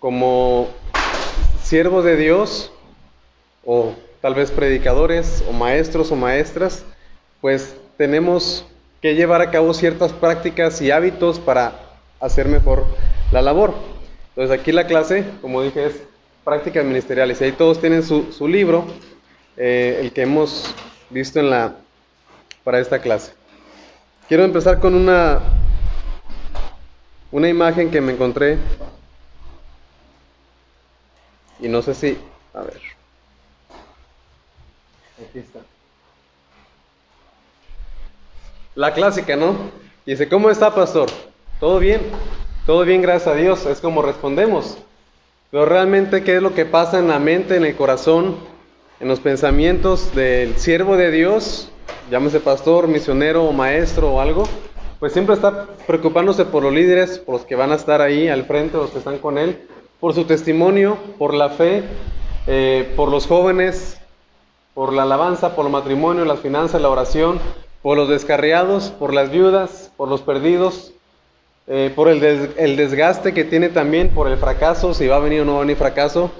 como siervos de Dios, o tal vez predicadores, o maestros o maestras, pues tenemos que llevar a cabo ciertas prácticas y hábitos para hacer mejor la labor. Entonces aquí la clase, como dije, es prácticas ministeriales, y ahí todos tienen su libro, el que hemos visto para esta clase. Quiero empezar con una imagen que me encontré, y no sé si, a ver, aquí está. La clásica, ¿no? Dice, ¿cómo está, pastor? ¿Todo bien? Todo bien, gracias a Dios, es como respondemos. Pero realmente, ¿qué es lo que pasa en la mente, en el corazón, en los pensamientos del siervo de Dios, llámese pastor, misionero o maestro o algo? Pues siempre está preocupándose por los líderes, por los que van a estar ahí al frente, los que están con él, por su testimonio, por la fe, por los jóvenes, por la alabanza, por el matrimonio, las finanzas, la oración, por los descarriados, por las viudas, por los perdidos, por el desgaste que tiene también, por el fracaso, si va a venir o no va a venir fracaso,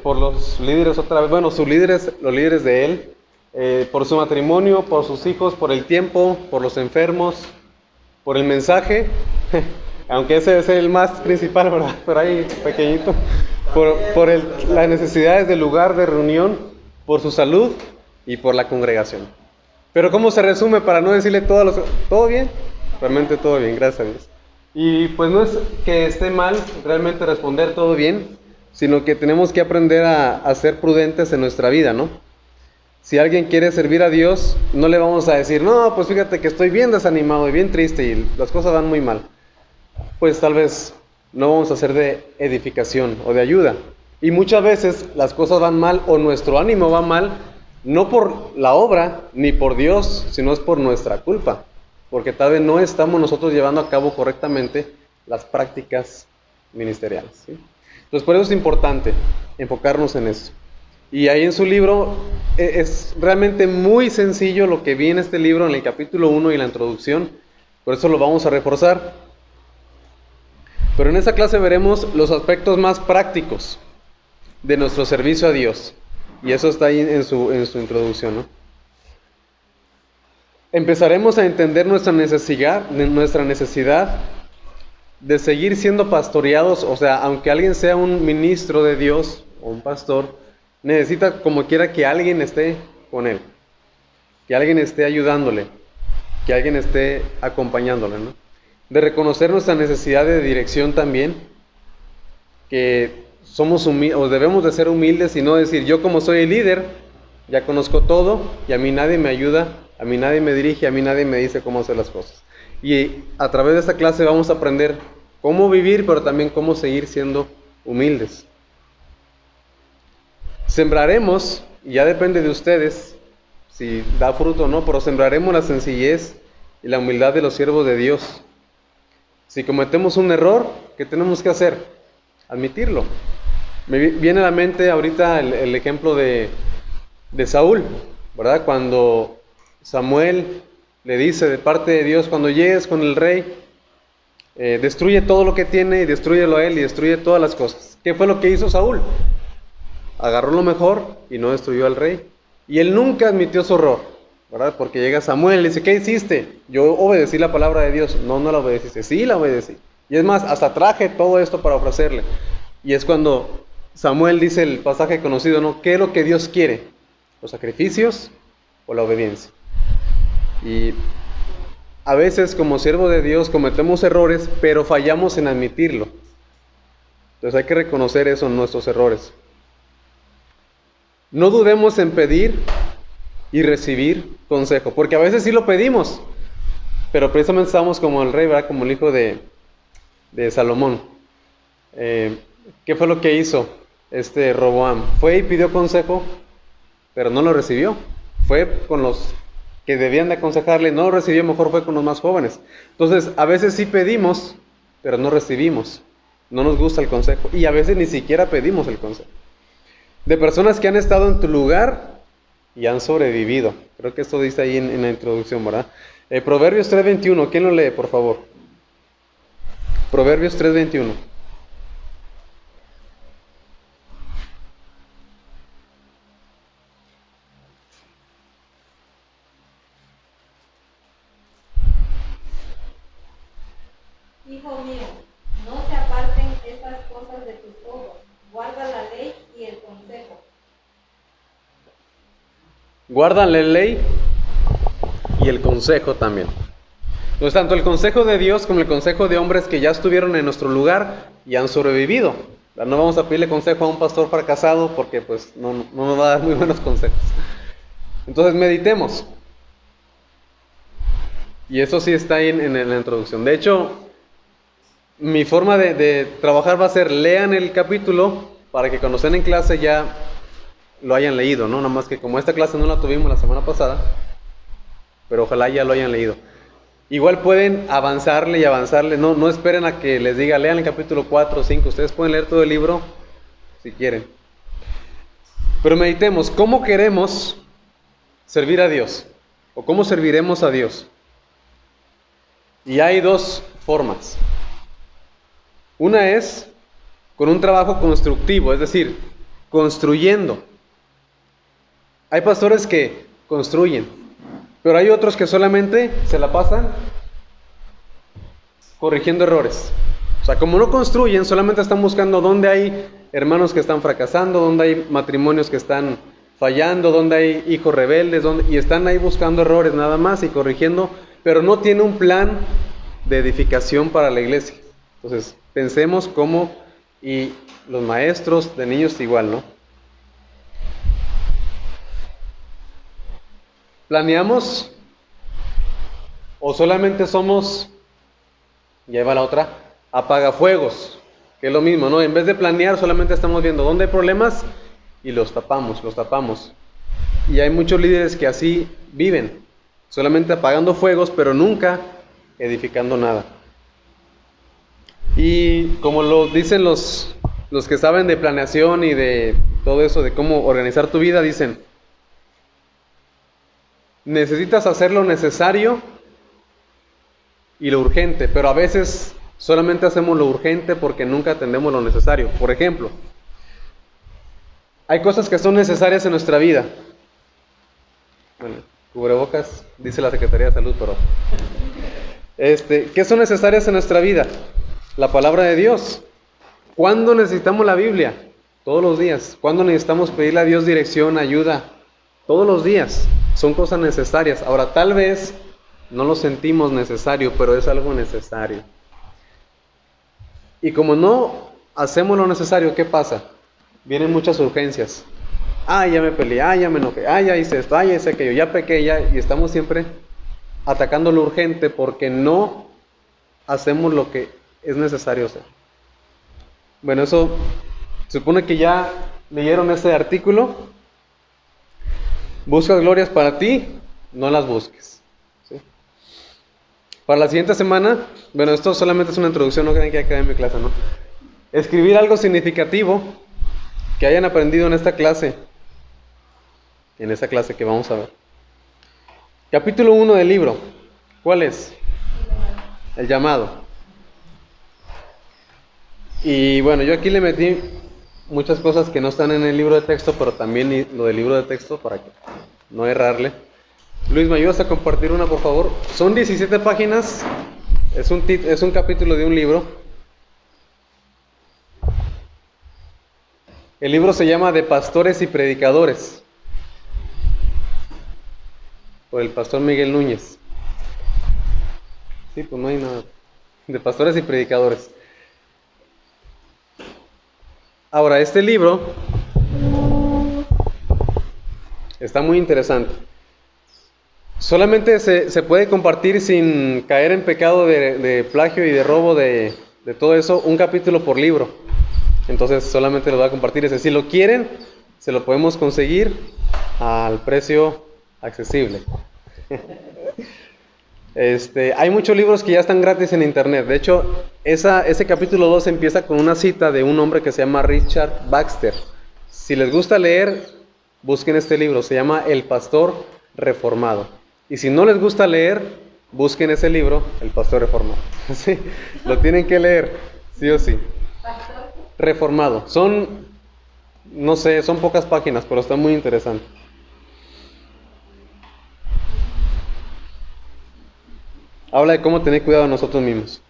por los líderes otra vez, bueno, sus líderes, los líderes de él, por su matrimonio, por sus hijos, por el tiempo, por los enfermos, por el mensaje, aunque ese es el más principal, ¿verdad? Pero ahí pequeñito, por las necesidades del lugar de reunión, por su salud y por la congregación. Pero ¿cómo se resume para no decirle todo bien? Realmente todo bien, gracias a Dios. Y pues no es que esté mal realmente responder todo bien, sino que tenemos que aprender a ser prudentes en nuestra vida, ¿no? Si alguien quiere servir a Dios, no le vamos a decir, no, pues fíjate que estoy bien desanimado y bien triste y las cosas van muy mal. Pues tal vez no vamos a ser de edificación o de ayuda. Y muchas veces las cosas van mal o nuestro ánimo va mal, no por la obra ni por Dios, sino es por nuestra culpa. Porque tal vez no estamos nosotros llevando a cabo correctamente las prácticas ministeriales, ¿sí? Entonces por eso es importante enfocarnos en eso. Y ahí en su libro es realmente muy sencillo lo que vi en este libro, en el capítulo 1 y la introducción. Por eso lo vamos a reforzar. Pero en esta clase veremos los aspectos más prácticos de nuestro servicio a Dios. Y eso está ahí en su introducción, ¿no? Empezaremos a entender nuestra necesidad de seguir siendo pastoreados. O sea, aunque alguien sea un ministro de Dios o un pastor, necesita como quiera que alguien esté con él, que alguien esté ayudándole, que alguien esté acompañándole, ¿no? De reconocer nuestra necesidad de dirección también, que somos o debemos de ser humildes y no decir, yo como soy el líder, ya conozco todo y a mí nadie me ayuda, a mí nadie me dirige, a mí nadie me dice cómo hacer las cosas. Y a través de esta clase vamos a aprender cómo vivir, pero también cómo seguir siendo humildes. Sembraremos, y ya depende de ustedes si da fruto o no, pero sembraremos la sencillez y la humildad de los siervos de Dios. Si cometemos un error, ¿qué tenemos que hacer? Admitirlo. Me viene a la mente ahorita el ejemplo de Saúl, ¿verdad? Cuando Samuel le dice de parte de Dios, cuando llegues con el rey, destruye todo lo que tiene y destrúyelo a él y destruye todas las cosas. ¿Qué fue lo que hizo Saúl? Agarró lo mejor y no destruyó al rey. Y él nunca admitió su error, ¿verdad? Porque llega Samuel y le dice, ¿qué hiciste? Yo obedecí la palabra de Dios. No, no la obedeciste. Sí, la obedecí. Y es más, hasta traje todo esto para ofrecerle. Y es cuando Samuel dice el pasaje conocido, ¿no? ¿Qué es lo que Dios quiere? ¿Los sacrificios o la obediencia? Y a veces como siervo de Dios cometemos errores, pero fallamos en admitirlo. Entonces hay que reconocer eso en nuestros errores. No dudemos en pedir y recibir consejo, porque a veces sí lo pedimos, pero precisamente estamos como el rey, ¿verdad? Como el hijo de Salomón. ¿Qué fue lo que hizo Roboam? Fue y pidió consejo, pero no lo recibió. Fue con los que debían de aconsejarle, no lo recibió, mejor fue con los más jóvenes. Entonces, a veces sí pedimos, pero no recibimos. No nos gusta el consejo, y a veces ni siquiera pedimos el consejo. De personas que han estado en tu lugar y han sobrevivido. Creo que esto dice ahí en la introducción, ¿verdad? Proverbios 3:21, ¿quién lo lee, por favor? Proverbios 3:21. guardan la ley y el consejo también. Entonces, tanto el consejo de Dios como el consejo de hombres que ya estuvieron en nuestro lugar y han sobrevivido. No vamos a pedirle consejo a un pastor fracasado porque pues no nos va a dar muy buenos consejos. Entonces meditemos. Y eso sí está ahí en la introducción. De hecho, mi forma de trabajar va a ser: lean el capítulo para que cuando estén en clase ya lo hayan leído, ¿no? Nada más que como esta clase no la tuvimos la semana pasada, pero ojalá ya lo hayan leído. Igual pueden avanzarle y avanzarle, no esperen a que les diga lean el capítulo 4 o 5, ustedes pueden leer todo el libro si quieren. Pero meditemos, ¿cómo queremos servir a Dios? ¿O cómo serviremos a Dios? Y hay dos formas. Una es con un trabajo constructivo, es decir, construyendo. Hay pastores que construyen, pero hay otros que solamente se la pasan corrigiendo errores. O sea, como no construyen, solamente están buscando dónde hay hermanos que están fracasando, dónde hay matrimonios que están fallando, dónde hay hijos rebeldes, y están ahí buscando errores nada más y corrigiendo, pero no tiene un plan de edificación para la iglesia. Entonces, pensemos cómo, y los maestros de niños igual, ¿no? ¿Planeamos o solamente somos, ya va la otra, apagafuegos? Que es lo mismo, ¿no? En vez de planear, solamente estamos viendo dónde hay problemas y los tapamos. Y hay muchos líderes que así viven, solamente apagando fuegos, pero nunca edificando nada. Y como lo dicen los que saben de planeación y de todo eso, de cómo organizar tu vida, dicen: necesitas hacer lo necesario y lo urgente, pero a veces solamente hacemos lo urgente porque nunca atendemos lo necesario. Por ejemplo, hay cosas que son necesarias en nuestra vida. Bueno, cubrebocas, dice la Secretaría de Salud, pero ¿qué son necesarias en nuestra vida? La palabra de Dios. ¿Cuándo necesitamos la Biblia? Todos los días. ¿Cuándo necesitamos pedirle a Dios dirección, ayuda? Todos los días. Son cosas necesarias. Ahora, tal vez no lo sentimos necesario, pero es algo necesario. Y como no hacemos lo necesario, ¿qué pasa? Vienen muchas urgencias. Ya me peleé, ya me enojé, ya hice esto, ya hice aquello, ya pequé, y estamos siempre atacando lo urgente porque no hacemos lo que es necesario hacer. Bueno, eso supone que ya leyeron ese artículo. Buscas glorias para ti, no las busques. ¿Sí? Para la siguiente semana, bueno, esto solamente es una introducción, no crean que acabé mi clase, ¿no? Escribir algo significativo que hayan aprendido en esta clase que vamos a ver. Capítulo 1 del libro, ¿cuál es? El llamado. Y bueno, yo aquí le metí muchas cosas que no están en el libro de texto, pero también lo del libro de texto para que no errarle. Luis, ¿me ayudas a compartir una, por favor? Son 17 páginas, es un capítulo de un libro. El libro se llama De Pastores y Predicadores, por el pastor Miguel Núñez. Sí, pues no hay nada. De Pastores y Predicadores. Ahora, este libro está muy interesante. Solamente se puede compartir sin caer en pecado de plagio y de robo de todo eso, un capítulo por libro. Entonces solamente lo voy a compartir ese. Si lo quieren, se lo podemos conseguir al precio accesible. Hay muchos libros que ya están gratis en internet. De hecho, ese capítulo 2 empieza con una cita de un hombre que se llama Richard Baxter. Si les gusta leer, busquen este libro. Se llama El Pastor Reformado. Y si no les gusta leer, busquen ese libro, El Pastor Reformado. Sí, lo tienen que leer, sí o sí. ¿Pastor? Reformado. No sé, son pocas páginas, pero está muy interesante. Habla de cómo tener cuidado de nosotros mismos.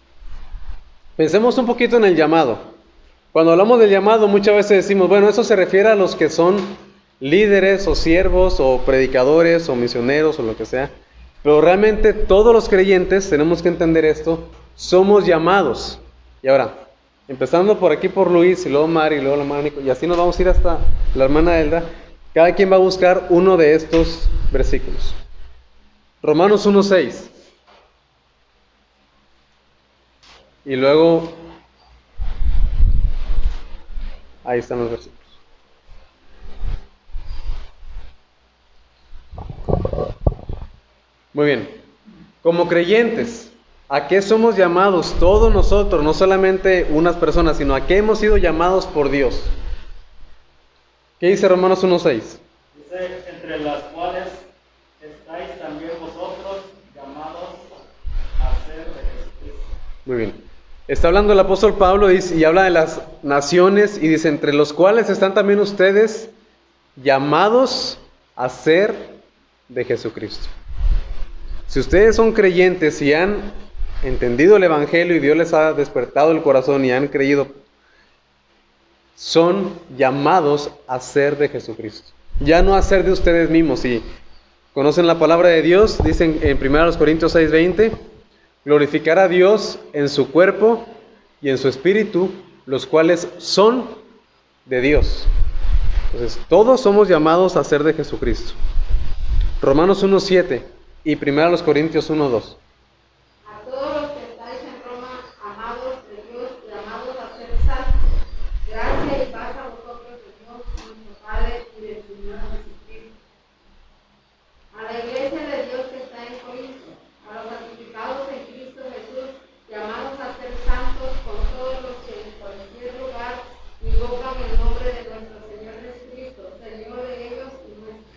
Pensemos un poquito en el llamado. Cuando hablamos del llamado, muchas veces decimos, bueno, eso se refiere a los que son líderes o siervos o predicadores o misioneros o lo que sea. Pero realmente todos los creyentes, tenemos que entender esto, somos llamados. Y ahora, empezando por aquí por Luis y luego Mari y luego la hermana Nico, y así nos vamos a ir hasta la hermana Elda. Cada quien va a buscar uno de estos versículos. Romanos 1:6. Y luego, ahí están los versículos. Muy bien. Como creyentes, ¿a qué somos llamados todos nosotros? No solamente unas personas, sino a qué hemos sido llamados por Dios. ¿Qué dice Romanos 1:6? Dice, entre las cuales estáis también vosotros llamados a ser de Jesucristo. Muy bien. Está hablando el apóstol Pablo y habla de las naciones y dice, entre los cuales están también ustedes llamados a ser de Jesucristo. Si ustedes son creyentes y han entendido el Evangelio y Dios les ha despertado el corazón y han creído, son llamados a ser de Jesucristo. Ya no a ser de ustedes mismos. Si conocen la palabra de Dios, dicen en 1 Corintios 6:20, glorificar a Dios en su cuerpo y en su espíritu, los cuales son de Dios. Entonces, todos somos llamados a ser de Jesucristo. Romanos 1:7 y 1 Corintios 1:2. A todos los que estáis en Roma, amados de Dios y llamados a ser santos, gracia y paz a vosotros de Dios nuestro Padre y del Señor Jesucristo. A la iglesia de Dios que está en Corinto, a los santificados en Cristo Jesús, llamados a ser santos con todos los que en cualquier lugar invocan el nombre de nuestro Señor Jesucristo, Señor de ellos y nuestro.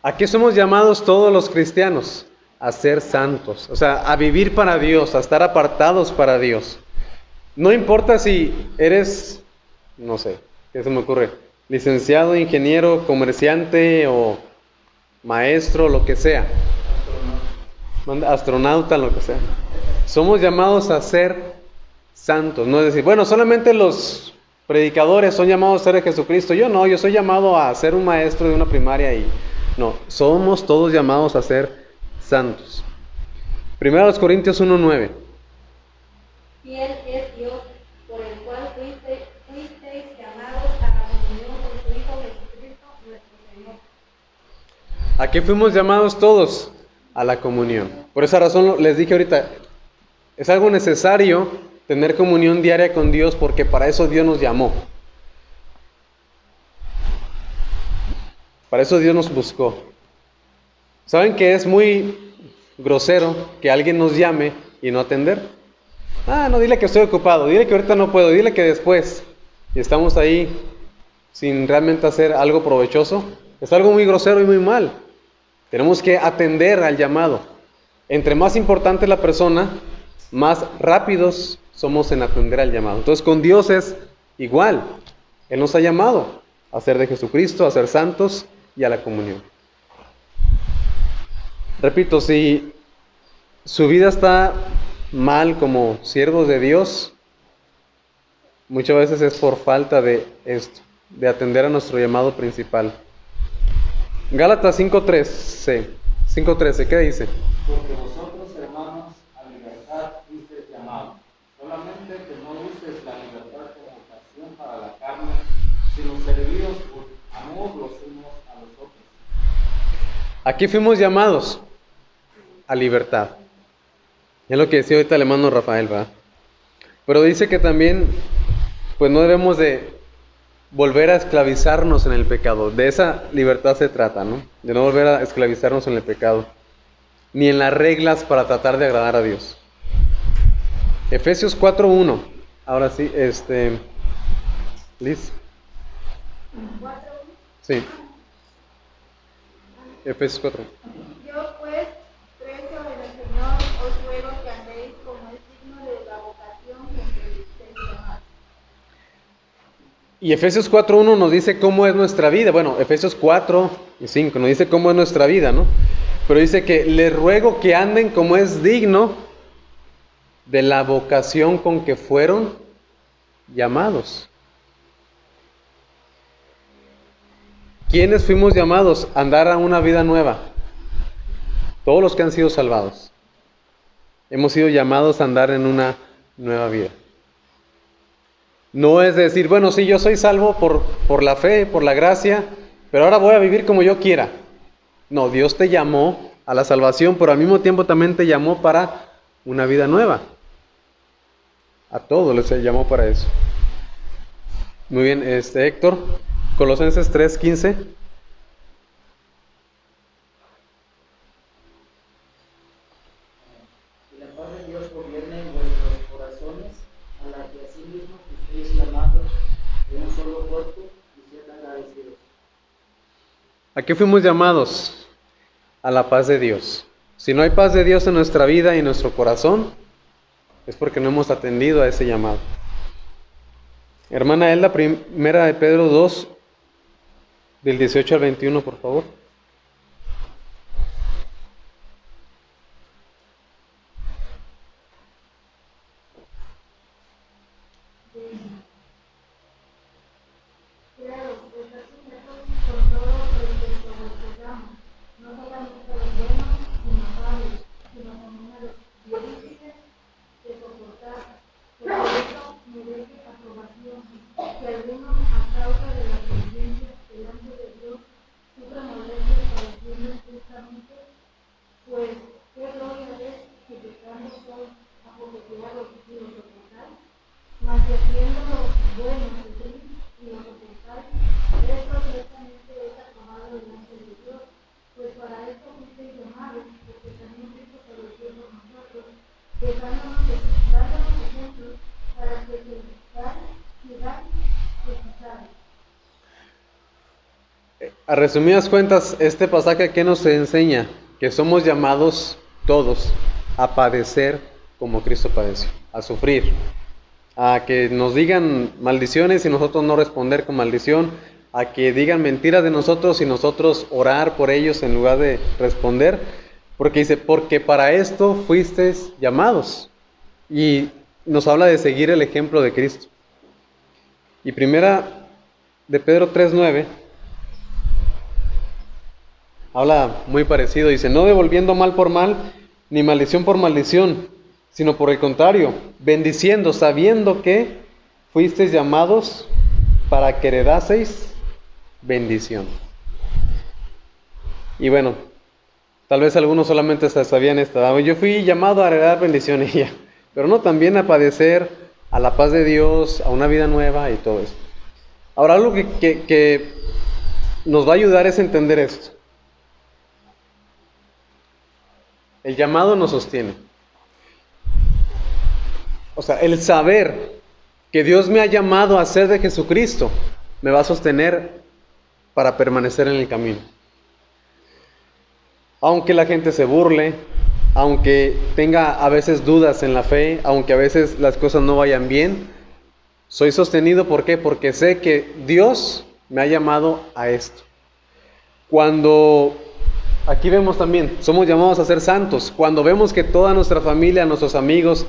¿A qué somos llamados todos los cristianos? A ser santos, o sea, a vivir para Dios, a estar apartados para Dios. No importa si eres, no sé, ¿qué se me ocurre? Licenciado, ingeniero, comerciante o maestro, lo que sea. Astronauta, lo que sea. Somos llamados a ser santos, no es decir, bueno, solamente los predicadores son llamados a ser de Jesucristo. Yo no, yo soy llamado a ser un maestro de una primaria y no, somos todos llamados a ser santos. 1 Corintios 1:9. Fiel es Dios, por el cual fuisteis llamados a la comunión con su Hijo Jesucristo, nuestro Señor. ¿A qué fuimos llamados todos? A la comunión. Por esa razón les dije ahorita, es algo necesario tener comunión diaria con Dios porque para eso Dios nos llamó. Para eso Dios nos buscó. ¿Saben que es muy grosero que alguien nos llame y no atender? Ah, no, dile que estoy ocupado, dile que ahorita no puedo, dile que después. Y estamos ahí sin realmente hacer algo provechoso. Es algo muy grosero y muy mal. Tenemos que atender al llamado. Entre más importante la persona, más rápidos somos en atender al llamado. Entonces con Dios es igual. Él nos ha llamado a ser de Jesucristo, a ser santos y a la comunión. Repito, si su vida está mal como siervos de Dios, muchas veces es por falta de esto, de atender a nuestro llamado principal. Gálatas 5:13, ¿qué dice? Porque vosotros, hermanos, a libertad fuisteis llamados, solamente que no uses la libertad como ocasión para la carne, sino servidos por amor los unos a los otros. Aquí fuimos llamados a libertad. Es lo que decía ahorita el hermano Rafael, ¿verdad? Pero dice que también, pues no debemos de volver a esclavizarnos en el pecado. De esa libertad se trata, ¿no? De no volver a esclavizarnos en el pecado, ni en las reglas para tratar de agradar a Dios. Efesios 4:1. Ahora sí, Liz. Sí. Efesios 4. Yo pues, preso en el Señor, os ruego que andéis como es digno de la vocación con que fuisteis llamados. Y Efesios 4:1 nos dice cómo es nuestra vida. Bueno, Efesios 4:5 nos dice cómo es nuestra vida, ¿no? Pero dice que les ruego que anden como es digno de la vocación con que fueron llamados. ¿quiénes fuimos llamados a andar a una vida nueva? Todos los que han sido salvados. Hemos sido llamados a andar en una nueva vida. No es decir, bueno, sí, yo soy salvo por la fe, por la gracia, pero ahora voy a vivir como yo quiera. No, Dios te llamó a la salvación, pero al mismo tiempo también te llamó para una vida nueva. A todos les llamó para eso. Muy bien, Héctor, Colosenses 3:15. Y la paz de Dios gobierne en vuestros corazones, a la que asimismo estéis llamados de un solo cuerpo y sed agradecidos. ¿A qué fuimos llamados? A la paz de Dios. Si no hay paz de Dios en nuestra vida y en nuestro corazón, es porque no hemos atendido a ese llamado. Hermana Elda, primera de Pedro 2, del 18 al 21, por favor. Claro, estar sujetos con todo respecto a vuestros amos, no solamente a los buenos, sino amables, sino también a los difíciles de soportar, porque esto merece aprobación, que algunos a causa de la conciencia delante de Dios sufran molestias padeciendo injustamente, pues qué gloria es que pecando sois apropiados y lo soportáis, mas si haciendo lo bueno sufrís y lo soportáis, esto ciertamente es aprobado delante de Dios, pues para esto fuisteis llamados, porque también Cristo padeció por nosotros, dándonos ejemplos para que sigáis sus pisadas. A resumidas cuentas, este pasaje ¿qué nos enseña? Que somos llamados todos a padecer como Cristo padeció, a sufrir, a que nos digan maldiciones y nosotros no responder con maldición, a que digan mentiras de nosotros y nosotros orar por ellos en lugar de responder, porque dice, porque para esto fuisteis llamados, y nos habla de seguir el ejemplo de Cristo. Y primera de Pedro 3:9 habla muy parecido, dice, no devolviendo mal por mal, ni maldición por maldición, sino por el contrario, bendiciendo, sabiendo que fuisteis llamados para que heredaseis bendición. Y bueno, tal vez algunos solamente sabían esta, yo fui llamado a heredar bendición y ya, pero no, también a padecer, a la paz de Dios, a una vida nueva y todo eso. Ahora, algo que nos va a ayudar es entender esto. El llamado nos sostiene. O sea, el saber que Dios me ha llamado a ser de Jesucristo me va a sostener para permanecer en el camino. Aunque la gente se burle, aunque tenga a veces dudas en la fe, aunque a veces las cosas no vayan bien, soy sostenido, ¿por qué? Porque sé que Dios me ha llamado a esto. Cuando, aquí vemos también, somos llamados a ser santos. Cuando vemos que toda nuestra familia, nuestros amigos,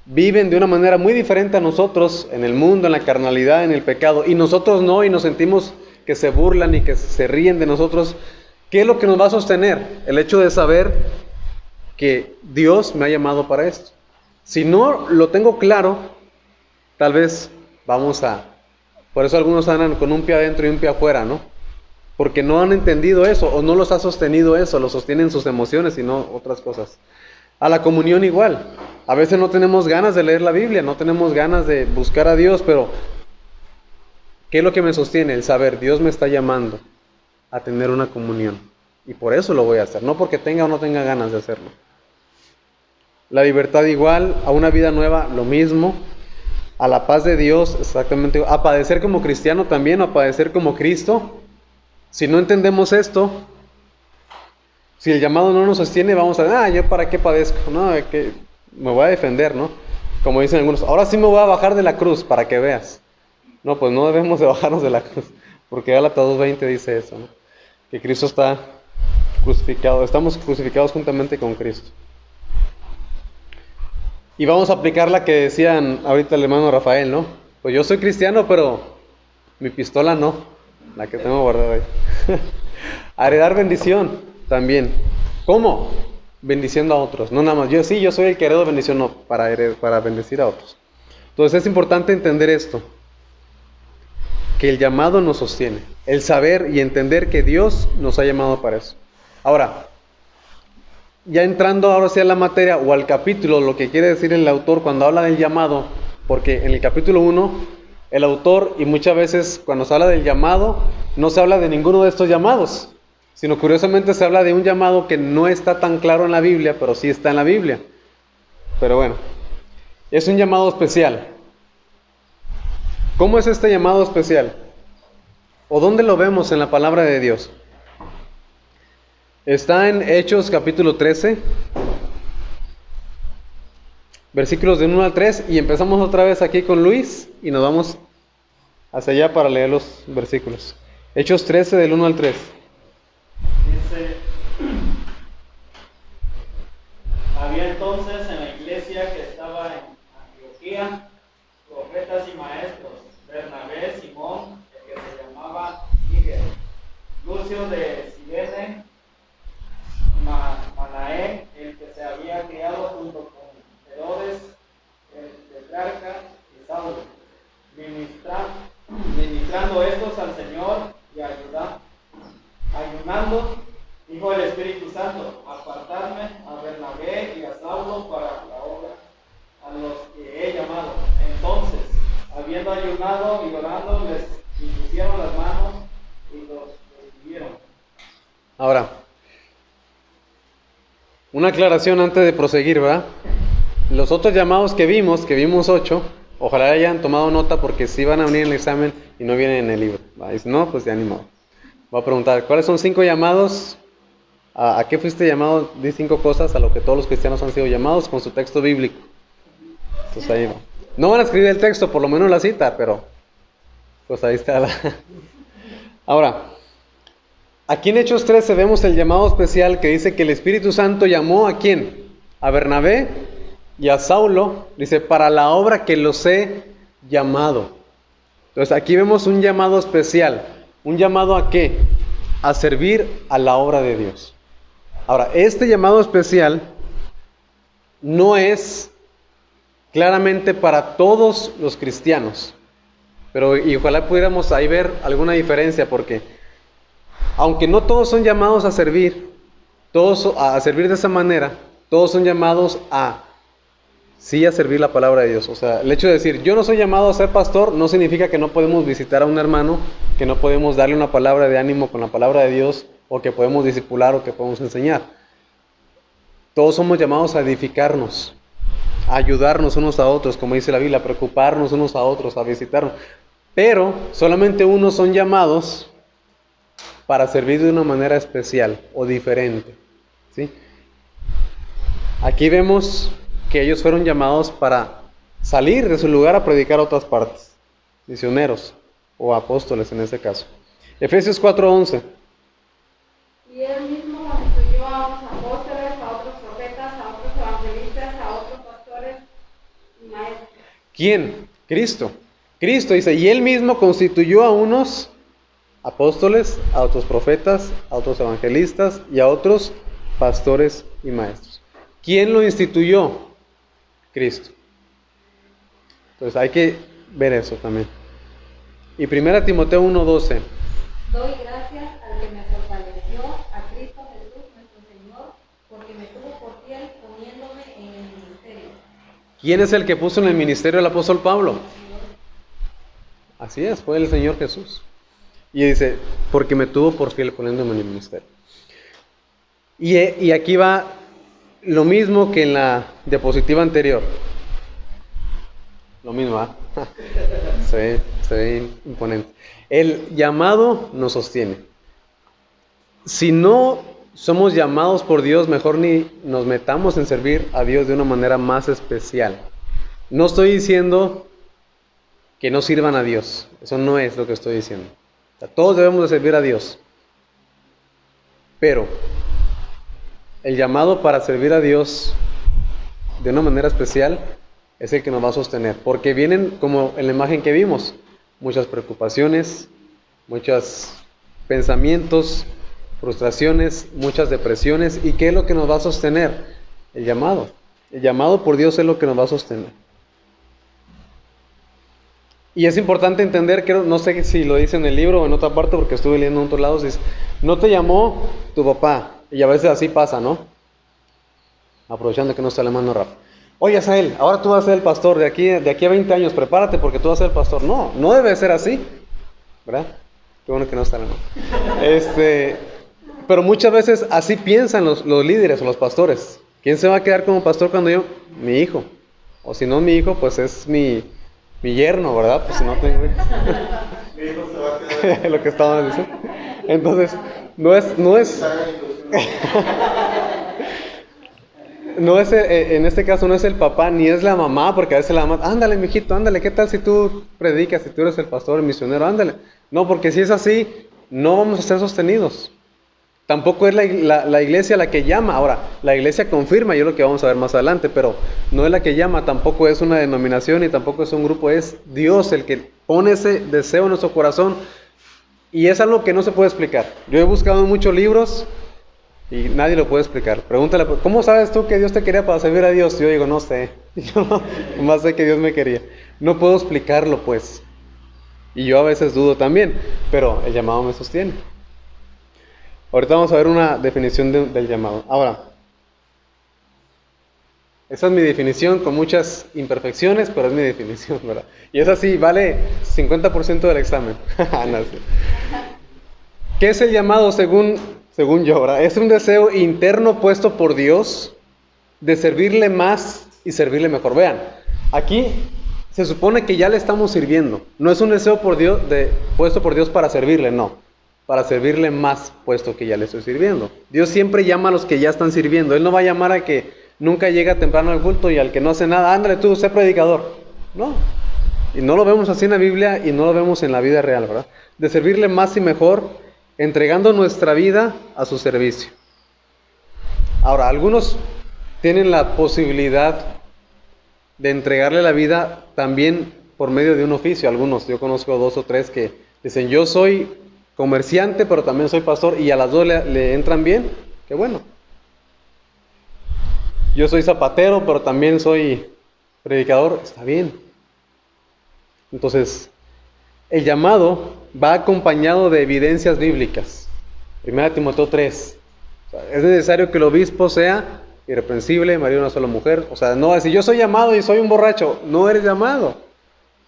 viven de una manera muy diferente a nosotros, en el mundo, en la carnalidad, en el pecado, y nosotros no, y nos sentimos que se burlan y que se ríen de nosotros, ¿qué es lo que nos va a sostener? El hecho de saber que Dios me ha llamado para esto. Si no lo tengo claro, tal vez por eso algunos andan con un pie adentro y un pie afuera, ¿no? Porque no han entendido eso, o no los ha sostenido eso, los sostienen sus emociones y no otras cosas. A la comunión igual. A veces no tenemos ganas de leer la Biblia, no tenemos ganas de buscar a Dios, pero ¿qué es lo que me sostiene? El saber, Dios me está llamando a tener una comunión. Y por eso lo voy a hacer, no porque tenga o no tenga ganas de hacerlo. La libertad igual, a una vida nueva lo mismo, a la paz de Dios exactamente, a padecer como cristiano también, a padecer como Cristo. Si no entendemos esto, si el llamado no nos sostiene, vamos a ¿yo para qué padezco? No, que me voy a defender, ¿no? Como dicen algunos, ahora sí me voy a bajar de la cruz para que veas. No, pues no debemos de bajarnos de la cruz, porque Gálatas 2:20 dice eso, ¿no? Que Cristo está crucificado, estamos crucificados juntamente con Cristo. Y vamos a aplicar la que decían ahorita el hermano Rafael, ¿no? Pues yo soy cristiano, pero mi pistola no. La que tengo guardada ahí. A heredar bendición también. ¿Cómo? Bendiciendo a otros. No nada más. Yo soy el que heredo bendición, no, para bendecir a otros. Entonces es importante entender esto. Que el llamado nos sostiene. El saber y entender que Dios nos ha llamado para eso. Ahora, ya entrando ahora sí a la materia o al capítulo, lo que quiere decir el autor cuando habla del llamado, porque en el capítulo 1, el autor, y muchas veces cuando se habla del llamado, no se habla de ninguno de estos llamados, sino curiosamente se habla de un llamado que no está tan claro en la Biblia, pero sí está en la Biblia. Pero bueno, es un llamado especial. ¿Cómo es este llamado especial? ¿O dónde lo vemos en la palabra de Dios? Está en Hechos capítulo 13, versículos de 1 al 3, y empezamos otra vez aquí con Luis y nos vamos hacia allá para leer los versículos. Hechos 13 del 1 al 3. Dice, había entonces en la iglesia que estaba en Antioquía profetas y maestros, Bernabé, Simón, el que se llamaba Níger, Lucio de Cirene, Manaén, el que se había criado junto con Herodes, el tetrarca, y Saulo, ministrando estos al Señor y ayunando, dijo el Espíritu Santo, apartarme a Bernabé y a Saulo para la obra a los que he llamado. Entonces, habiendo ayunado y orando, les impusieron las manos y los recibieron. Ahora, una aclaración antes de proseguir, ¿verdad? Los otros llamados que vimos 8, ojalá hayan tomado nota porque sí van a venir en el examen y no vienen en el libro, ¿va? Y si no, pues ya ni modo. Voy a preguntar, ¿cuáles son 5 llamados? ¿A qué fuiste llamado? Di 5 cosas a lo que todos los cristianos han sido llamados con su texto bíblico. Entonces ahí va. No van a escribir el texto, por lo menos la cita, pero pues ahí está. Ahora, aquí en Hechos 13 vemos el llamado especial que dice que el Espíritu Santo llamó ¿a quién? A Bernabé y a Saulo, dice, para la obra que los he llamado. Entonces aquí vemos un llamado especial. ¿Un llamado a qué? A servir a la obra de Dios. Ahora, este llamado especial no es claramente para todos los cristianos, pero y ojalá pudiéramos ahí ver alguna diferencia, porque aunque no todos son llamados a servir, todos a servir de esa manera, todos son llamados a sí a servir la palabra de Dios. O sea, el hecho de decir yo no soy llamado a ser pastor no significa que no podemos visitar a un hermano, que no podemos darle una palabra de ánimo con la palabra de Dios, o que podemos discipular o que podemos enseñar. Todos somos llamados a edificarnos, a ayudarnos unos a otros, como dice la Biblia, a preocuparnos unos a otros, a visitarnos. Pero solamente unos son llamados para servir de una manera especial o diferente, ¿sí? Aquí vemos que ellos fueron llamados para salir de su lugar a predicar a otras partes, misioneros o apóstoles en este caso. Efesios 4:11. Y él mismo constituyó a unos apóstoles, a otros profetas, a otros evangelistas, a otros pastores y maestros. ¿Quién? Cristo. Cristo dice, y él mismo constituyó a unos apóstoles, a otros profetas, a otros evangelistas y a otros pastores y maestros. ¿Quién lo instituyó? Cristo. Entonces hay que ver eso también. Y 1 Timoteo 1:12. Doy gracias al que me fortaleció, a Cristo Jesús nuestro Señor, porque me tuvo por fiel poniéndome en el ministerio. ¿Quién es el que puso en el ministerio al apóstol Pablo? Así es, fue el Señor Jesús. Y dice, porque me tuvo por fiel poniéndome en el ministerio. Y aquí va lo mismo que en la diapositiva anterior. Lo mismo, ¿ah? Se ve imponente. El llamado nos sostiene. Si no somos llamados por Dios, mejor ni nos metamos en servir a Dios de una manera más especial. No estoy diciendo que no sirvan a Dios. Eso no es lo que estoy diciendo. O sea, todos debemos de servir a Dios. Pero el llamado para servir a Dios de una manera especial es el que nos va a sostener. Porque vienen, como en la imagen que vimos, muchas preocupaciones, muchos pensamientos, frustraciones, muchas depresiones. ¿Y qué es lo que nos va a sostener? El llamado. El llamado por Dios es lo que nos va a sostener. Y es importante entender, que no sé si lo dice en el libro o en otra parte, porque estuve leyendo en otros lados, dice, no te llamó tu papá. Y a veces así pasa, ¿no? Aprovechando que no está alemán rápido. Oye, Asael, ahora tú vas a ser el pastor de aquí a 20 años, prepárate porque tú vas a ser el pastor. No, no debe ser así, ¿verdad? Qué bueno que no está alemán. Pero muchas veces así piensan los líderes o los pastores. ¿Quién se va a quedar como pastor cuando yo? Mi hijo. O si no mi hijo, pues es mi yerno, ¿verdad? Pues si no tengo hijos. Mi hijo se va a quedar. Lo que estaba diciendo. Entonces, no es en este caso no es el papá ni es la mamá, porque a veces la mamá, ándale mijito, ándale, ¿qué tal si tú predicas, si tú eres el pastor, el misionero, ándale? No, porque si es así, no vamos a ser sostenidos. Tampoco es la iglesia la que llama. Ahora, la iglesia confirma, y es lo que vamos a ver más adelante, pero no es la que llama, tampoco es una denominación y tampoco es un grupo, es Dios el que pone ese deseo en nuestro corazón, y es algo que no se puede explicar. Yo he buscado en muchos libros y nadie lo puede explicar. Pregúntale, ¿cómo sabes tú que Dios te quería para servir a Dios? Yo digo, no sé, yo más sé que Dios me quería. No puedo explicarlo, pues, y yo a veces dudo también, pero el llamado me sostiene. Ahorita vamos a ver una definición del llamado. Ahora, esa es mi definición con muchas imperfecciones, pero es mi definición, ¿verdad? Y es así, vale 50% del examen. No, sí. ¿Qué es el llamado según yo, ¿verdad? Es un deseo interno puesto por Dios de servirle más y servirle mejor. Vean, aquí se supone que ya le estamos sirviendo. No es un deseo puesto por Dios para servirle, no. Para servirle más, puesto que ya le estoy sirviendo. Dios siempre llama a los que ya están sirviendo. Él no va a llamar a que nunca llega temprano al culto y al que no hace nada, ándale tú, sé predicador. No. Y no lo vemos así en la Biblia y no lo vemos en la vida real, ¿verdad? De servirle más y mejor, entregando nuestra vida a su servicio. Ahora, algunos tienen la posibilidad de entregarle la vida también por medio de un oficio. Algunos, yo conozco 2 o 3 que dicen, yo soy comerciante, pero también soy pastor, y a las dos le entran bien, qué bueno. Yo soy zapatero, pero también soy predicador, está bien. Entonces, el llamado va acompañado de evidencias bíblicas. 1 Timoteo 3. O sea, es necesario que el obispo sea irreprensible, marido de una sola mujer. O sea, no va a decir, yo soy llamado y soy un borracho. No eres llamado.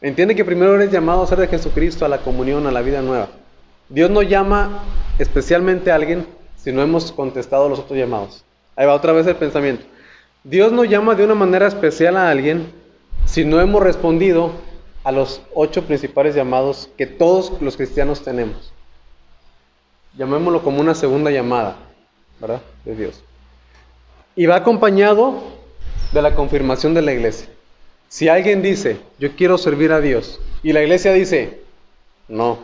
Entiende que primero eres llamado a ser de Jesucristo, a la comunión, a la vida nueva. Dios no llama especialmente a alguien si no hemos contestado los otros llamados. Ahí va otra vez el pensamiento. Dios no llama de una manera especial a alguien si no hemos respondido a los 8 principales llamados que todos los cristianos tenemos. Llamémoslo como una segunda llamada, ¿verdad? De Dios. Y va acompañado de la confirmación de la iglesia. Si alguien dice, yo quiero servir a Dios, y la iglesia dice, no,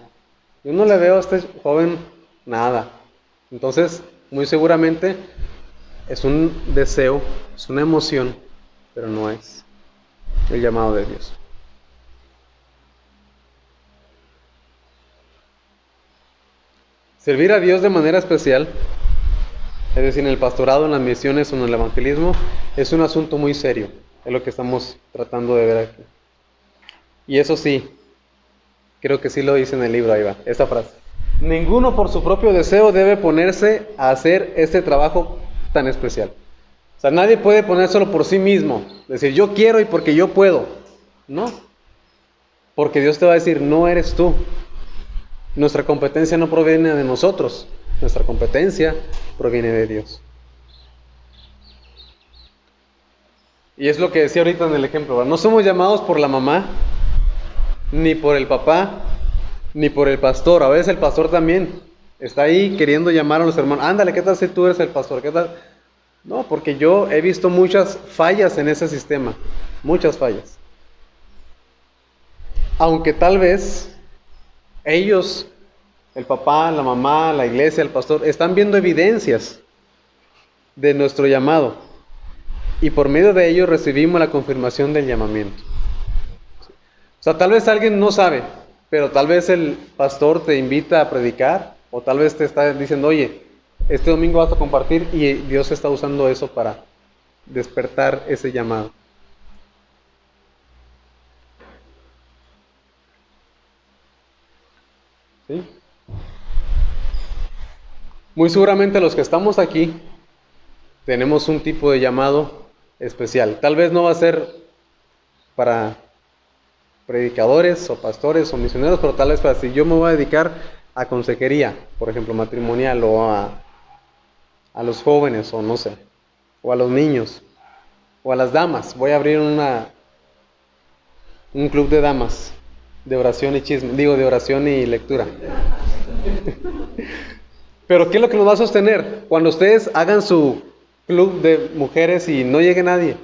yo no le veo a este joven nada. Entonces, muy seguramente es un deseo, es una emoción, pero no es el llamado de Dios. Servir a Dios de manera especial, es decir, en el pastorado, en las misiones o en el evangelismo, es un asunto muy serio. Es lo que estamos tratando de ver aquí. Y eso sí, creo que sí lo dice en el libro, ahí va, esta frase. Ninguno por su propio deseo debe ponerse a hacer este trabajo tan especial. O sea, nadie puede ponérselo por sí mismo. Decir, yo quiero y porque yo puedo. No. Porque Dios te va a decir, no eres tú. Nuestra competencia no proviene de nosotros. Nuestra competencia proviene de Dios. Y es lo que decía ahorita en el ejemplo, ¿verdad? No somos llamados por la mamá, ni por el papá, ni por el pastor. A veces el pastor también está ahí queriendo llamar a los hermanos. Ándale, ¿qué tal si tú eres el pastor? ¿Qué tal? No, porque yo he visto muchas fallas en ese sistema. Muchas fallas. Aunque tal vez ellos, el papá, la mamá, la iglesia, el pastor, están viendo evidencias de nuestro llamado. Y por medio de ello recibimos la confirmación del llamamiento. O sea, tal vez alguien no sabe. pero tal vez el pastor te invita a predicar, o tal vez te está diciendo, oye, este domingo vas a compartir, y Dios está usando eso para despertar ese llamado. ¿Sí? Muy seguramente los que estamos aquí tenemos un tipo de llamado especial. Tal vez no va a ser para predicadores o pastores o misioneros, pero tal vez para si yo me voy a dedicar a consejería, por ejemplo, matrimonial, o a los jóvenes, o no sé, o a los niños, o a las damas. Voy a abrir un club de damas, de oración y chisme, de oración y lectura. Pero ¿qué es lo que nos va a sostener? Cuando ustedes hagan su club de mujeres y no llegue nadie.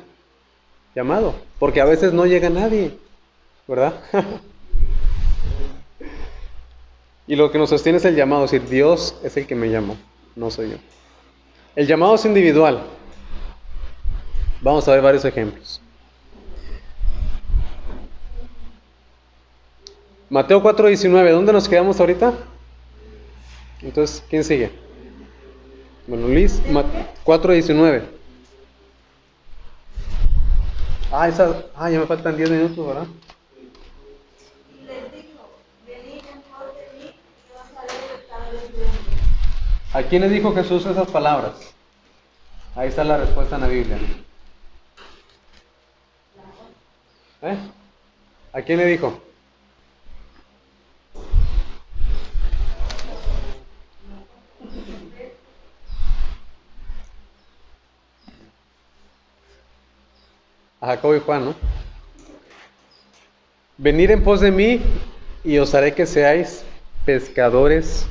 Llamado. Porque a veces no llega nadie. ¿Verdad? Y lo que nos sostiene es el llamado. Es decir, Dios es el que me llamó, no soy yo. El llamado es individual. Vamos a ver varios ejemplos. Mateo 4:19. ¿Dónde nos quedamos ahorita? Entonces, ¿quién sigue? Bueno, Luis, 4:19. Ya me faltan 10 minutos, ¿verdad? Y les dijo, venid en pos de mí, y yo os haré pescadores de hombres. ¿A quién le dijo Jesús esas palabras? Ahí está la respuesta en la Biblia. ¿A quién le dijo? A Jacobo y Juan, ¿no? Venid en pos de mí y os haré que seáis pescadores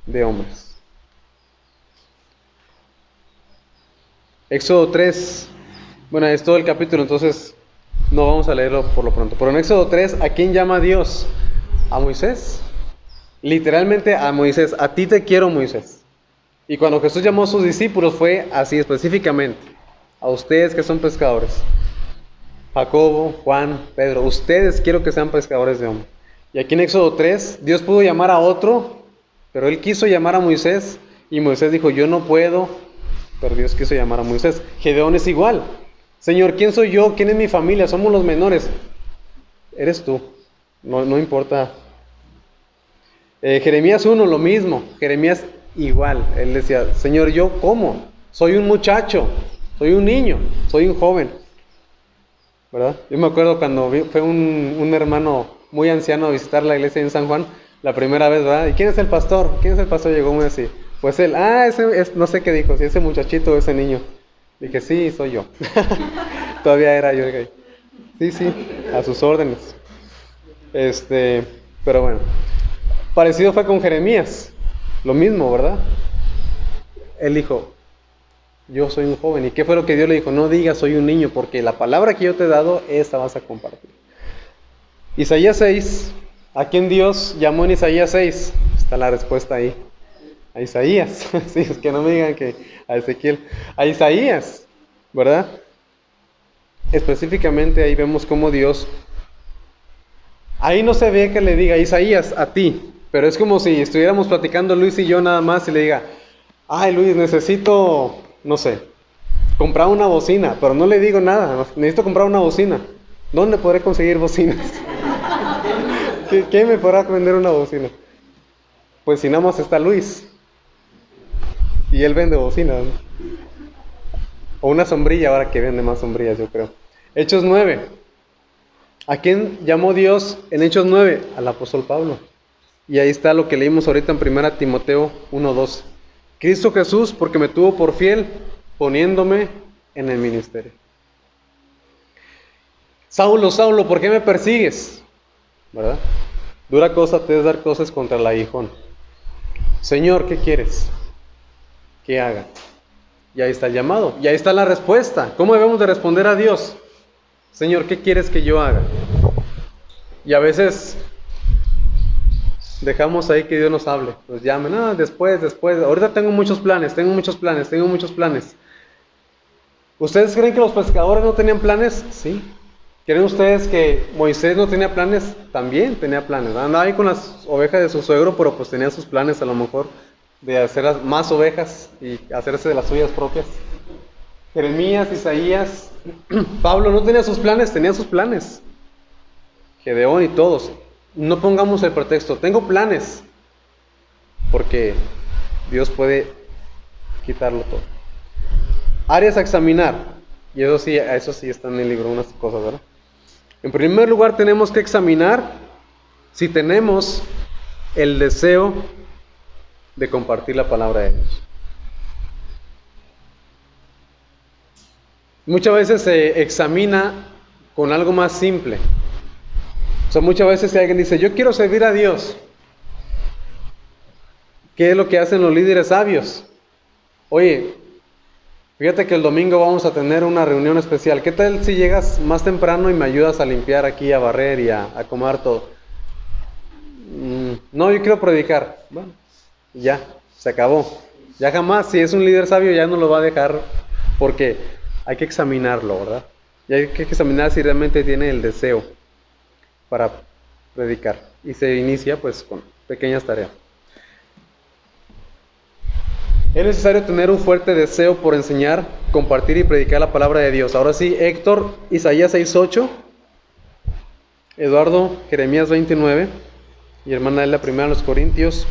de hombres. Éxodo 3, bueno, es todo el capítulo, entonces no vamos a leerlo por lo pronto. Pero en Éxodo 3, ¿a quién llama Dios? A Moisés. Literalmente a Moisés. A ti te quiero, Moisés. Y cuando Jesús llamó a sus discípulos fue así específicamente. A ustedes que son pescadores. Jacobo, Juan, Pedro, ustedes quiero que sean pescadores de hombres. Y aquí en Éxodo 3, Dios pudo llamar a otro, pero Él quiso llamar a Moisés, y Moisés dijo, yo no puedo, pero Dios quiso llamar a Moisés. Gedeón es igual. Señor, ¿quién soy yo? ¿Quién es mi familia? Somos los menores. Eres tú, no importa. Jeremías 1, lo mismo. Jeremías igual. Él decía, Señor, ¿yo cómo? Soy un muchacho, soy un niño, soy un joven. ¿Verdad? Yo me acuerdo cuando fue un hermano muy anciano a visitar la iglesia en San Juan, la primera vez, ¿verdad? ¿Y quién es el pastor? ¿Quién es el pastor? Llegó muy así. Pues él, no sé qué dijo, si ese muchachito o ese niño. Dije, sí, soy yo. Todavía era yo. Sí, a sus órdenes. Pero bueno. Parecido fue con Jeremías. Lo mismo, ¿verdad? Él dijo, yo soy un joven. ¿Y qué fue lo que Dios le dijo? No digas soy un niño, porque la palabra que yo te he dado, esa vas a compartir. Isaías 6. ¿A quién Dios llamó en Isaías 6? Está la respuesta ahí. A Isaías. Sí, es que no me digan que a Ezequiel. A Isaías, ¿verdad? Específicamente ahí vemos cómo Dios... Ahí no se ve que le diga Isaías a ti, pero es como si estuviéramos platicando Luis y yo nada más y le diga, ay Luis, necesito... no sé, comprar una bocina, pero no le digo nada, necesito comprar una bocina. ¿Dónde podré conseguir bocinas? ¿Qué me podrá vender una bocina? Pues si nada más está Luis, y él vende bocinas, ¿no? O una sombrilla, ahora que vende más sombrillas, yo creo. Hechos 9. ¿A quién llamó Dios en Hechos 9? Al apóstol Pablo. Y ahí está lo que leímos ahorita en 1 Timoteo 1:12. Cristo Jesús, porque me tuvo por fiel, poniéndome en el ministerio. Saulo, Saulo, ¿por qué me persigues? ¿Verdad? Dura cosa te es dar cosas contra el aguijón. Señor, ¿qué quieres que haga? Y ahí está el llamado, y ahí está la respuesta. ¿Cómo debemos de responder a Dios? Señor, ¿qué quieres que yo haga? Y a veces... dejamos ahí que Dios nos hable, nos llame, no, después, ahorita tengo muchos planes. ¿Ustedes creen que los pescadores no tenían planes? Sí, ¿Creen ustedes que Moisés no tenía planes? También tenía planes. Andaba ahí con las ovejas de su suegro, pero pues tenía sus planes a lo mejor de hacer más ovejas y hacerse de las suyas propias. Jeremías, Isaías, Pablo no tenía sus planes, tenía sus planes. Gedeón y todos. No pongamos el pretexto, tengo planes, porque Dios puede quitarlo todo. Áreas a examinar, y eso sí está en el libro, unas cosas, ¿verdad? En primer lugar, tenemos que examinar si tenemos el deseo de compartir la palabra de Dios. Muchas veces se examina con algo más simple. O sea, muchas veces si alguien dice, yo quiero servir a Dios, ¿qué es lo que hacen los líderes sabios? Oye, fíjate que el domingo vamos a tener una reunión especial. ¿Qué tal si llegas más temprano y me ayudas a limpiar aquí, a barrer y a acomodar todo? No, yo quiero predicar. Bueno, ya, se acabó. Ya jamás, si es un líder sabio, ya no lo va a dejar, porque hay que examinarlo, ¿verdad? Y hay que examinar si realmente tiene el deseo para predicar. Y se inicia pues con pequeñas tareas. Es necesario tener un fuerte deseo por enseñar, compartir y predicar la palabra de Dios. Ahora sí, Héctor, Isaías 6:8, Eduardo, Jeremías 29, y hermana Ela, primera los Corintios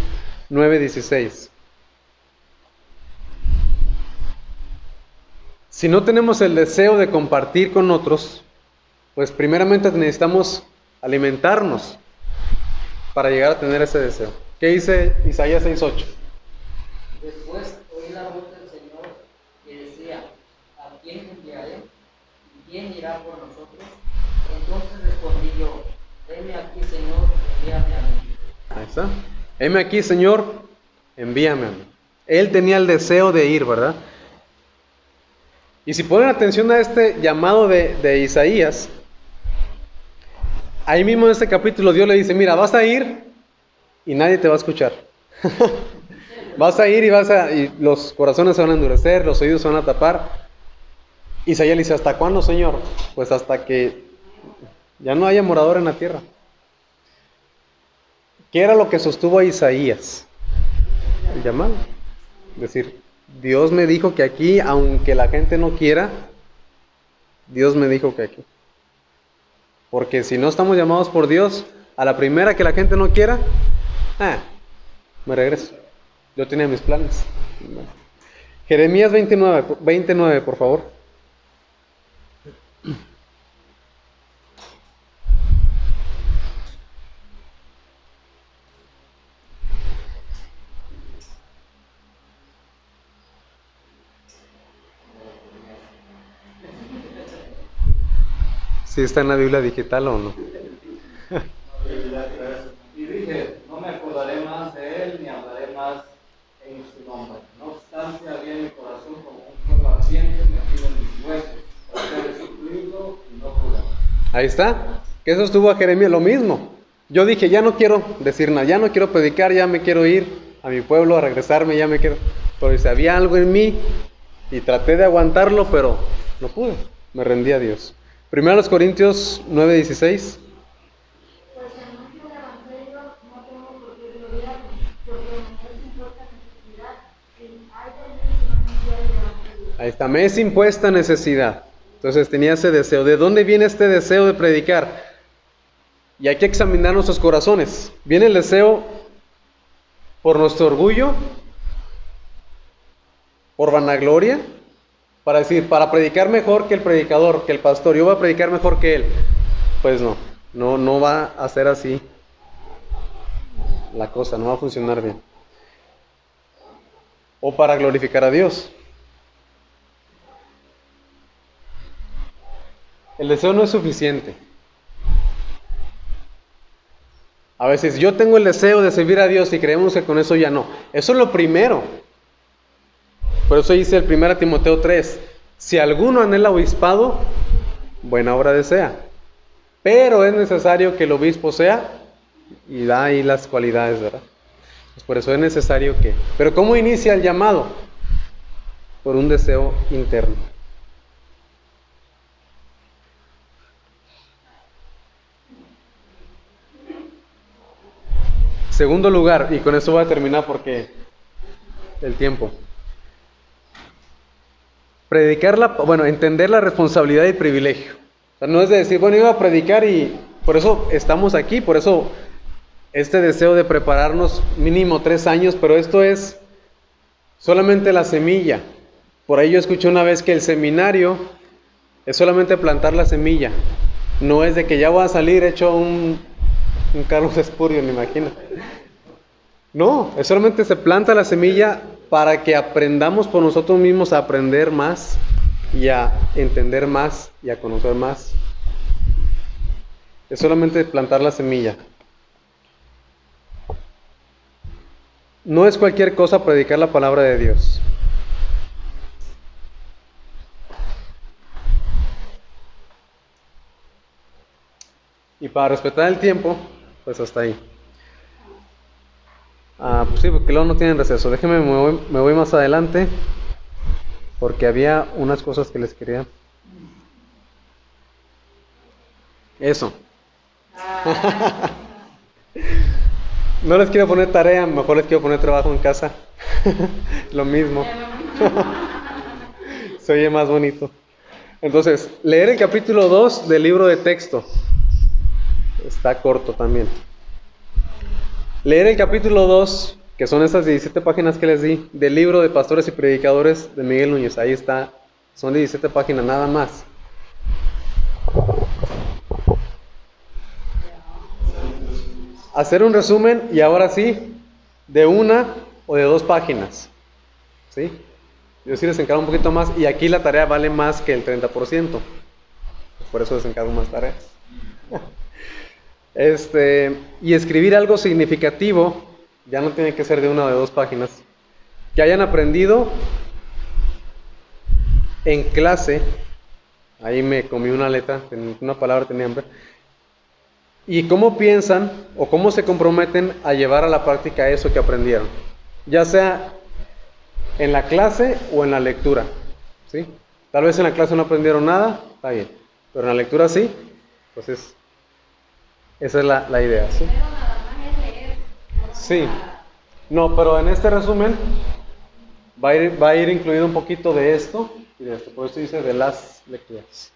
9:16. Si no tenemos el deseo de compartir con otros, pues primeramente necesitamos alimentarnos para llegar a tener ese deseo. ¿Qué dice Isaías 6:8? Después oí la voz del Señor que decía, ¿a quién enviaré? ¿Y quién irá por nosotros? Entonces respondí yo, heme aquí, Señor, envíame a mí. Ahí está. Heme aquí, Señor, envíame a mí. Él tenía el deseo de ir, ¿verdad? Y si ponen atención a este llamado de Isaías, ahí mismo en este capítulo Dios le dice, mira, vas a ir y nadie te va a escuchar. Vas a ir y los corazones se van a endurecer, los oídos se van a tapar. Isaías le dice, ¿hasta cuándo, Señor? Pues hasta que ya no haya morador en la tierra. ¿Qué era lo que sostuvo a Isaías? El llamado. Es decir, Dios me dijo que aquí, aunque la gente no quiera, Dios me dijo que aquí. Porque si no estamos llamados por Dios, a la primera que la gente no quiera, me regreso. Yo tenía mis planes. Jeremías 29, por favor. ¿Sí está en la Biblia digital o no? Y dije, no me acordaré más de él, ni hablaré más en su nombre. No obstante, había en mi corazón como un fuego ardiente metido en mis huesos. Traté de suplirlo y no pude. Ahí está. ¿Qué sostuvo a Jeremías? Lo mismo. Yo dije, ya no quiero decir nada, ya no quiero predicar, ya me quiero ir a mi pueblo, a regresarme, ya me quiero. Pero dice, había algo en mí y traté de aguantarlo, pero no pude. Me rendí a Dios. Primero los Corintios 9:16. Pues el anuncio del Evangelio no tengo por qué gloriarme, porque me es impuesta necesidad, y hay de mí si no anunciar el Evangelio. Ahí está, me es impuesta necesidad. Entonces tenía ese deseo. ¿De dónde viene este deseo de predicar? Y hay que examinar nuestros corazones. ¿Viene el deseo por nuestro orgullo? ¿Por vanagloria? Para decir, para predicar mejor que el predicador, que el pastor, yo voy a predicar mejor que él. Pues no va a ser así la cosa, no va a funcionar bien. O para glorificar a Dios. El deseo no es suficiente. A veces yo tengo el deseo de servir a Dios y creemos que con eso ya no. Eso es lo primero. Por eso dice el 1 Timoteo 3, si alguno anhela obispado, buena obra desea. Pero es necesario que el obispo sea y da ahí las cualidades, ¿verdad? Pues por eso es necesario que... Pero ¿cómo inicia el llamado? Por un deseo interno. Segundo lugar, y con eso voy a terminar porque el tiempo. Entender la responsabilidad y privilegio. O sea, no es de decir, bueno, iba a predicar y por eso estamos aquí, por eso este deseo de prepararnos mínimo 3 años, pero esto es solamente la semilla. Por ahí yo escuché una vez que el seminario es solamente plantar la semilla. No es de que ya voy a salir hecho un Carlos Spurgeon, me imagino. No, es solamente se planta la semilla para que aprendamos por nosotros mismos a aprender más y a entender más y a conocer más. Es solamente plantar la semilla. No es cualquier cosa predicar la palabra de Dios. Y para respetar el tiempo, pues hasta ahí. Pues sí, porque luego no tienen receso. Déjenme, me voy más adelante, porque había unas cosas que les quería. Eso. No les quiero poner tarea, mejor les quiero poner trabajo en casa. Lo mismo. Se oye más bonito. Entonces, leer el capítulo 2 del libro de texto. Está corto también. Leer el capítulo 2, que son esas 17 páginas que les di, del libro de Pastores y Predicadores de Miguel Núñez. Ahí está. Son 17 páginas nada más. Hacer un resumen y ahora sí, de 1 o de 2 páginas. ¿Sí? Yo sí les encargo un poquito más y aquí la tarea vale más que el 30%. Por eso les encargo más tareas. Y escribir algo significativo, ya no tiene que ser de 1 o de 2 páginas, que hayan aprendido en clase. Ahí me comí una letra, una palabra tenía hambre. Y cómo piensan o cómo se comprometen a llevar a la práctica eso que aprendieron, ya sea en la clase o en la lectura, ¿sí? Tal vez en la clase no aprendieron nada, está bien, pero en la lectura sí, pues esa es la idea, ¿sí? Pero nada más es leer. Sí, no, pero en este resumen va a ir incluido un poquito de esto y de esto, por eso dice de las lecturas.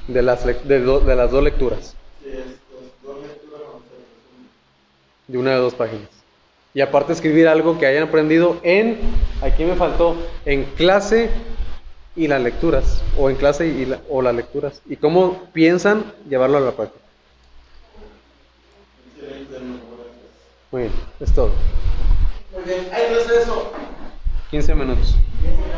De las 2 lecturas. Sí, estas 2 lecturas van a ser resumen. De 1 de 2 páginas. Y aparte escribir algo que hayan aprendido aquí me faltó, en clase y las lecturas, o en clase o las lecturas. Y cómo piensan llevarlo a la práctica. Excelente, Muy bien, es todo. muy bien, hay receso. 15 minutos. 15